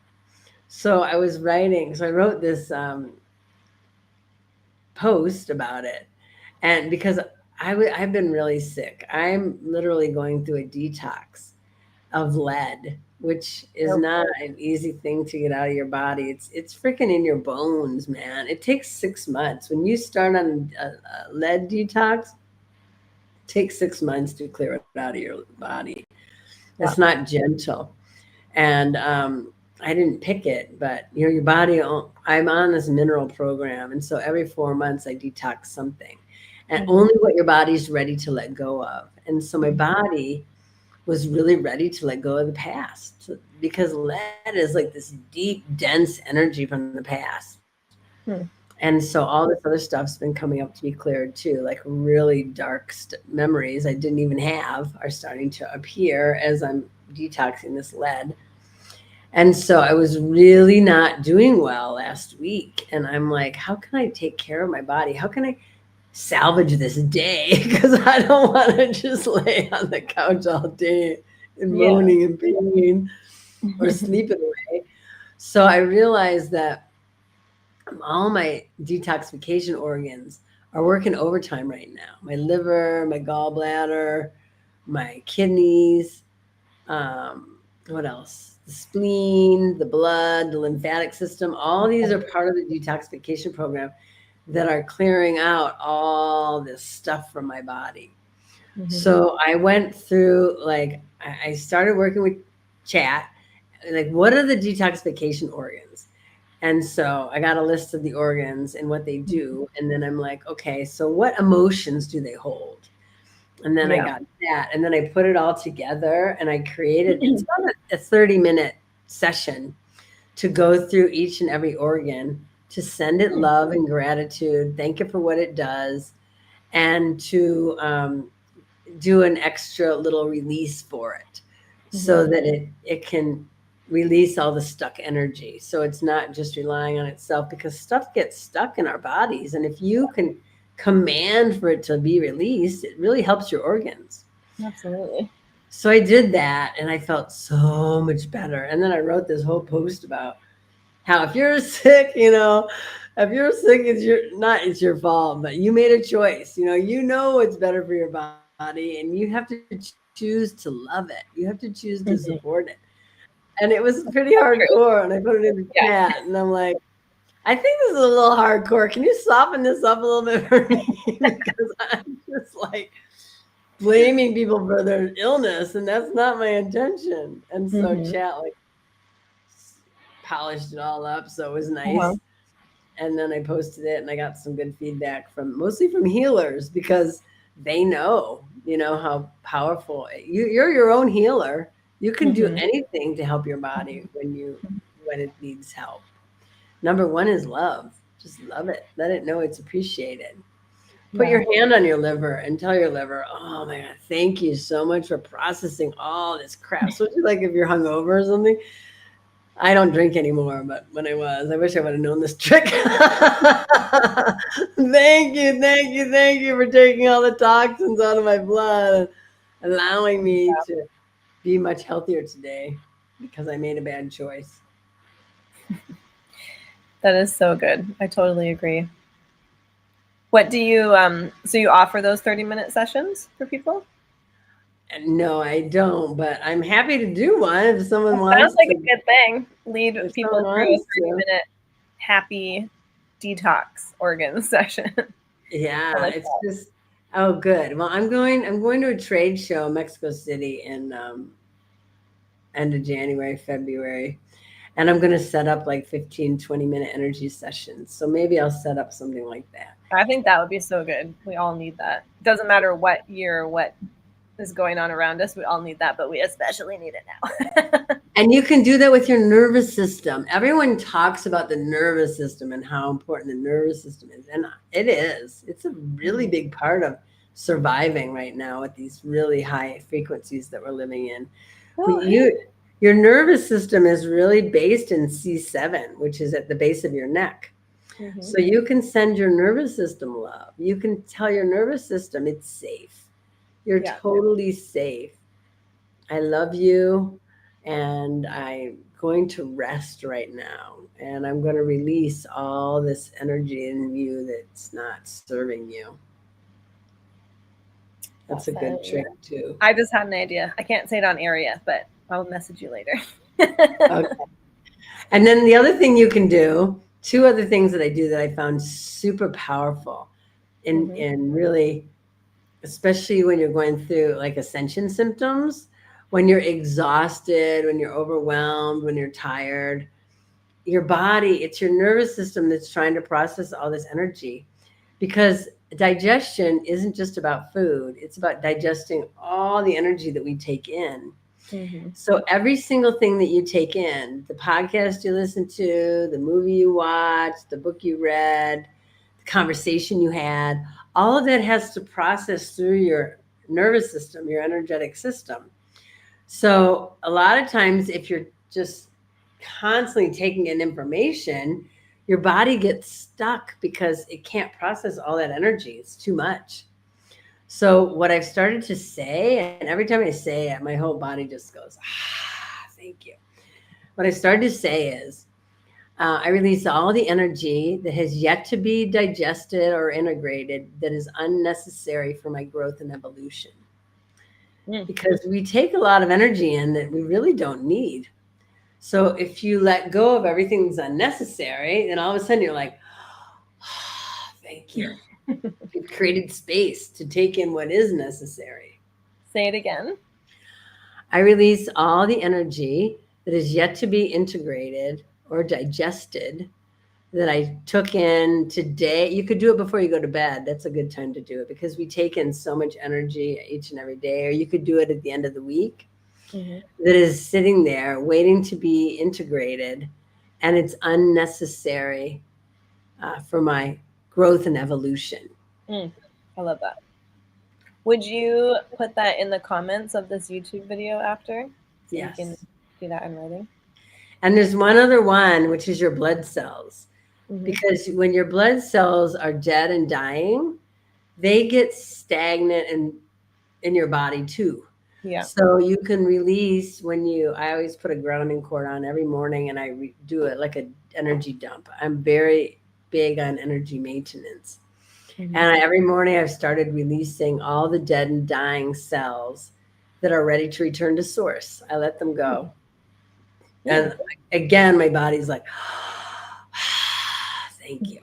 So I wrote this post about it. And because I've been really sick, I'm literally going through a detox of lead, which is Oh, not an easy thing to get out of your body. It's freaking in your bones, man. It takes 6 months. When you start on a lead detox, it takes 6 months to clear it out of your body. It's wow. not gentle. And I didn't pick it, but your body. I'm on this mineral program, and so every 4 months I detox something, and Mm-hmm. only what your body's ready to let go of. And so my body was really ready to let go of the past because lead is like this deep, dense energy from the past. Hmm. And so all this other stuff's been coming up to be cleared too, like really dark memories I didn't even have are starting to appear as I'm detoxing this lead. And so I was really not doing well last week. And I'm like, how can I take care of my body? How can I salvage this day? Because I don't want to just lay on the couch all day and Yeah. moaning in pain or sleeping away. So I realized that all my detoxification organs are working overtime right now. My liver, my gallbladder, my kidneys, what else? The spleen, the blood, the lymphatic system, all these are part of the detoxification program that are clearing out all this stuff from my body. Mm-hmm. So I went through, like, I started working with chat, like, what are the detoxification organs? And so I got a list of the organs and what they do. And then I'm like, okay, so what emotions do they hold? And then I Yeah. got that. And then I put it all together and I created, it's about a 30-minute session to go through each and every organ, to send it love and gratitude, thank it for what it does, and to do an extra little release for it Mm-hmm. so that it can release all the stuck energy. So it's not just relying on itself, because stuff gets stuck in our bodies. And if you can command for it to be released, it really helps your organs. Absolutely. So I did that and I felt so much better. And then I wrote this whole post about how if you're sick, if you're sick, it's your fault, but you made a choice. You know what's better for your body, and you have to choose to love it. You have to choose to support it. Mm-hmm. And it was pretty hardcore. And I put it in the Yeah. chat, and I'm like, I think this is a little hardcore. Can you soften this up a little bit for me? Because I'm just like blaming people for their illness, and that's not my intention. And so Mm-hmm. chat like polished it all up, so it was Uh-huh. nice. And then I posted it and I got some good feedback from mostly from healers, because they know how powerful you're your own healer. You can do Mm-hmm. anything to help your body when it needs help. Number one is love. Just love it. Let it know it's appreciated. Put Yeah. your hand on your liver and tell your liver, oh my God, thank you so much for processing all this crap. Especially like if you're hungover or something. I don't drink anymore, but when I wish I would have known this trick. Thank you for taking all the toxins out of my blood and allowing me to be much healthier today because I made a bad choice. That is so good. I totally agree. What do you so you offer those 30-minute sessions for people? And no, I don't, but I'm happy to do one if someone That sounds wants like a to. good thing. Lead If people someone through a wants to. 30-minute happy detox organ session. I Yeah, like it's that. just oh good. Well, I'm going to a trade show in Mexico City end of January, February. And I'm going to set up like 15, 20-minute energy sessions. So maybe I'll set up something like that. I think that would be so good. We all need that. Doesn't matter what year, what is going on around us. We all need that, but we especially need it now. And you can do that with your nervous system. Everyone talks about the nervous system and how important the nervous system is. And it is. It's a really big part of surviving right now with these really high frequencies that we're living in. Your nervous system is really based in C7, which is at the base of your neck. Mm-hmm. So you can send your nervous system love. You can tell your nervous system it's safe. You're totally safe. I love you, and I'm going to rest right now. And I'm going to release all this energy in you that's not serving you. That's a good trick, too. I just had an idea. I can't say it on air yet, but I'll message you later. Okay. And then the other thing you can do, two other things that I do that I found super powerful in really, especially when you're going through like ascension symptoms, when you're exhausted, when you're overwhelmed, when you're tired, your body, it's your nervous system that's trying to process all this energy, because digestion isn't just about food. It's about digesting all the energy that we take in. Mm-hmm. So every single thing that you take in, the podcast you listen to, the movie you watched, the book you read, the conversation you had, all of that has to process through your nervous system, your energetic system. So a lot of times if you're just constantly taking in information, your body gets stuck because it can't process all that energy. It's too much. So what I've started to say, and every time I say it, my whole body just goes, thank you. What I started to say is, I release all the energy that has yet to be digested or integrated that is unnecessary for my growth and evolution. Because we take a lot of energy in that we really don't need. So if you let go of everything that's unnecessary, then all of a sudden you're like, thank you. You've created space to take in what is necessary. Say it again. I release all the energy that is yet to be integrated or digested that I took in today. You could do it before you go to bed. That's a good time to do it, because we take in so much energy each and every day. Or you could do it at the end of the week. That is sitting there waiting to be integrated, and it's unnecessary for my growth and evolution. I love that. Would you put that in the comments of this YouTube video after? So yes. You can do that in writing. And there's one other one, which is your blood cells. Because when your blood cells are dead and dying, they get stagnant in your body too. Yeah. So you can release I always put a grounding cord on every morning, and I do it like an energy dump. I'm very big on energy maintenance. And every morning I've started releasing all the dead and dying cells that are ready to return to source. I let them go. And again, my body's like, thank you.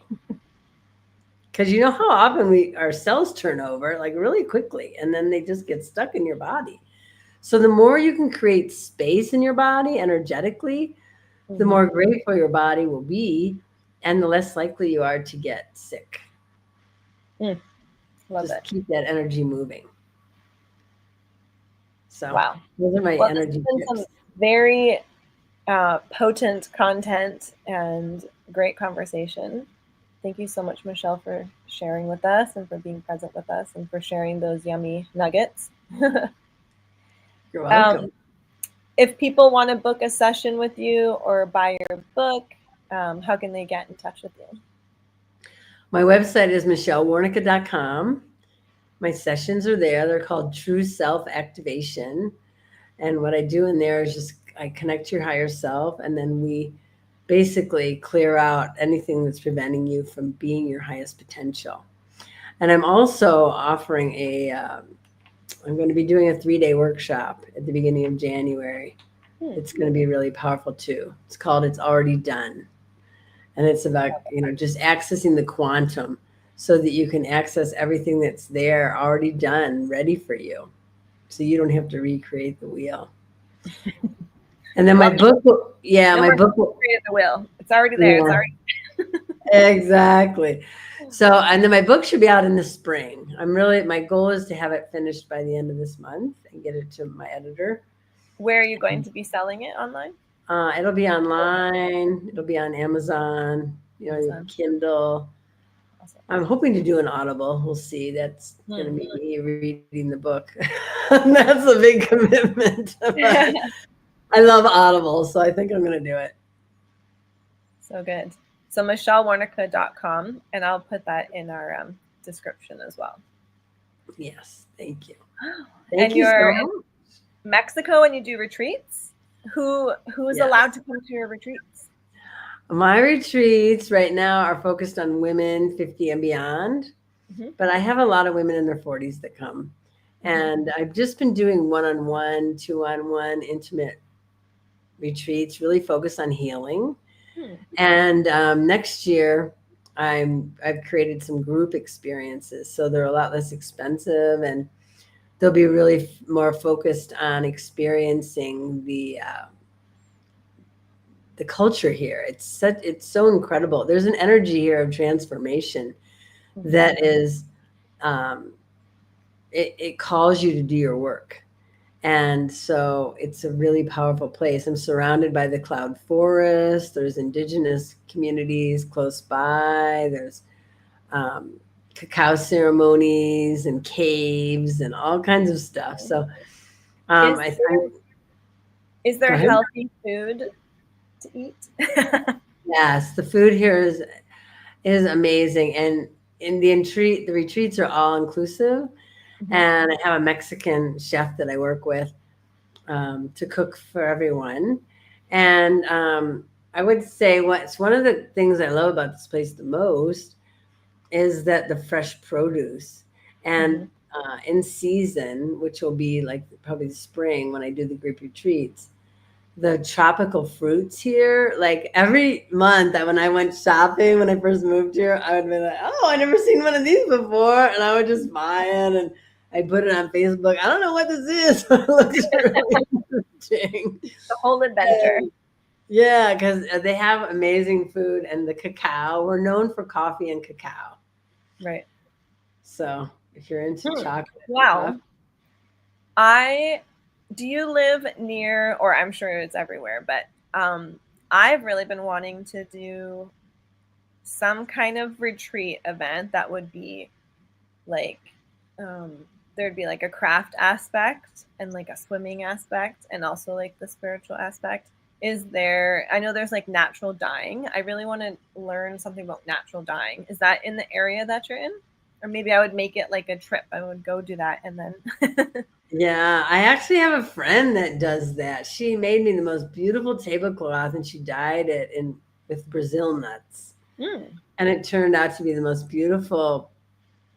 Because you know how often our cells turn over, like really quickly, and then they just get stuck in your body. So the more you can create space in your body energetically, the more grateful your body will be, and the less likely you are to get sick. Love just it. Keep that energy moving. So wow. Those are my energy tips. Some very potent content and great conversation. Thank you so much, Michelle, for sharing with us and for being present with us and for sharing those yummy nuggets. You're welcome. If people want to book a session with you or buy your book, how can they get in touch with you? My website is michellewarnica.com. My sessions are there. They're called True Self Activation. And what I do in there is I connect to your higher self, and then we basically clear out anything that's preventing you from being your highest potential. And I'm also offering I'm going to be doing a 3-day workshop at the beginning of January. It's going to be really powerful too. It's called It's Already Done. And it's about, just accessing the quantum so that you can access everything that's there, already done, ready for you. So you don't have to recreate the wheel. And then Well, my book, yeah, no my more book, created the will. It's already there. It's yeah, already. exactly. So, and then my book should be out in the spring. My goal is to have it finished by the end of this month and get it to my editor. Where are you going to be selling it online? It'll be online. It'll be on Amazon, Awesome. Kindle. Awesome. I'm hoping to do an Audible. We'll see. That's going to Hmm. be me reading the book. That's a big commitment. But I love Audible, so I think I'm going to do it. So good. So michellewarnica.com, and I'll put that in our description as well. Yes. Thank you. And Thank you you're so in much. Mexico and you do retreats. Who is allowed Yes. to come to your retreats? My retreats right now are focused on women 50 and beyond, Hmm. but I have a lot of women in their 40s that come. Hmm. And I've just been doing one-on-one, two-on-one intimate retreats, really focused on healing. Hmm. And next year, I've created some group experiences, so they're a lot less expensive, and they'll be really more focused on experiencing the culture here. It's so incredible. There's an energy here of transformation Hmm. that is um, it calls you to do your work. And so it's a really powerful place. I'm surrounded by the cloud forest. There's indigenous communities close by. There's um, cacao ceremonies and caves and all kinds of stuff. So Is I is go there ahead. healthy food to eat? Yes, the food here is amazing, and in the retreats are all inclusive. Hmm. And I have a Mexican chef that I work with to cook for everyone. And I would say what's one of the things I love about this place the most is that the fresh produce and Hmm. in season, which will be like probably the spring when I do the group retreats, the tropical fruits here. Like every month that when I went shopping when I first moved here, I would be like, oh, I never seen one of these before. And I would just buy it and I put it on Facebook. I don't know what this is. It looks really interesting. The whole adventure. And yeah, because they have amazing food and the cacao. We're known for coffee and cacao. Right. So if you're into Hmm. chocolate and Wow. coffee, I do you live near, or I'm sure it's everywhere, but I've really been wanting to do some kind of retreat event that would be like um there'd be like a craft aspect and like a swimming aspect and also like the spiritual aspect. Is there, I know there's like natural dyeing. I really want to learn something about natural dyeing. Is that in the area that you're in? Or maybe I would make it like a trip. I would go do that and then yeah, I actually have a friend that does that. She made me the most beautiful tablecloth and she dyed it in with Brazil nuts. Hmm. And it turned out to be the most beautiful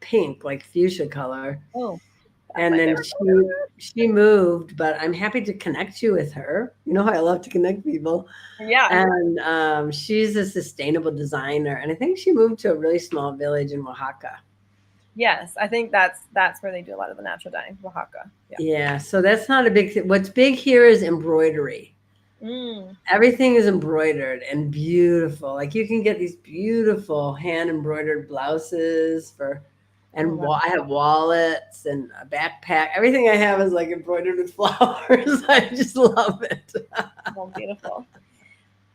pink, like fuchsia color. Oh, that's And my then favorite. she moved, but I'm happy to connect you with her. You know how I love to connect people. Yeah. And she's a sustainable designer, and I think she moved to a really small village in Oaxaca. Yes, I think that's where they do a lot of the natural dyeing, Oaxaca. Yeah. Yeah, so that's not a big thing. What's big here is embroidery. Mm. Everything is embroidered and beautiful. Like you can get these beautiful hand embroidered blouses for, Oh, and wow. I have wallets and a backpack. Everything I have is like embroidered with flowers. I just love it. Oh, beautiful.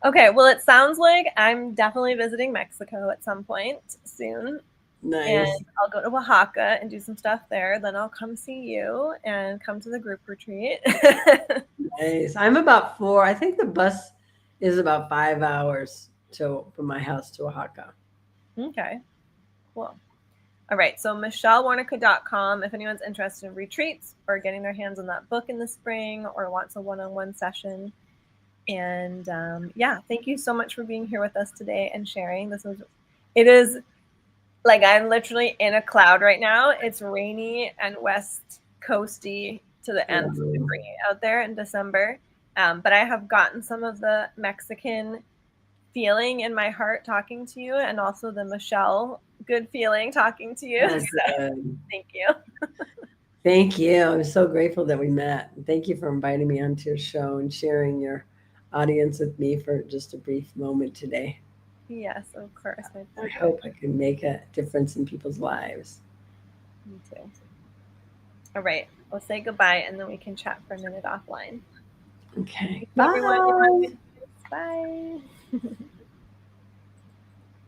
Okay, well, it sounds like I'm definitely visiting Mexico at some point soon, and Nice. I'll go to Oaxaca and do some stuff there. Then I'll come see you and come to the group retreat. Nice. I'm about four. I think the bus is about 5 hours to from my house to Oaxaca. Okay, cool. All right, so michellewarnica.com if anyone's interested in retreats or getting their hands on that book in the spring or wants a one-on-one session. And yeah, thank you so much for being here with us today and sharing. It is like I'm literally in a cloud right now. It's rainy and west coasty to the nth Um, degree out there in December. But I have gotten some of the Mexican feeling in my heart talking to you, and also the Michelle good feeling talking to you. oh, So good. thank you. Thank you. I'm so grateful that we met. Thank you for inviting me onto your show and sharing your audience with me for just a brief moment today. Yes, of course, my I pleasure. hope I can make a difference in people's lives. Me too. All right, we'll say goodbye and then we can chat for a minute offline. Okay. Thank you, everyone. You have a Bye. good day. Bye.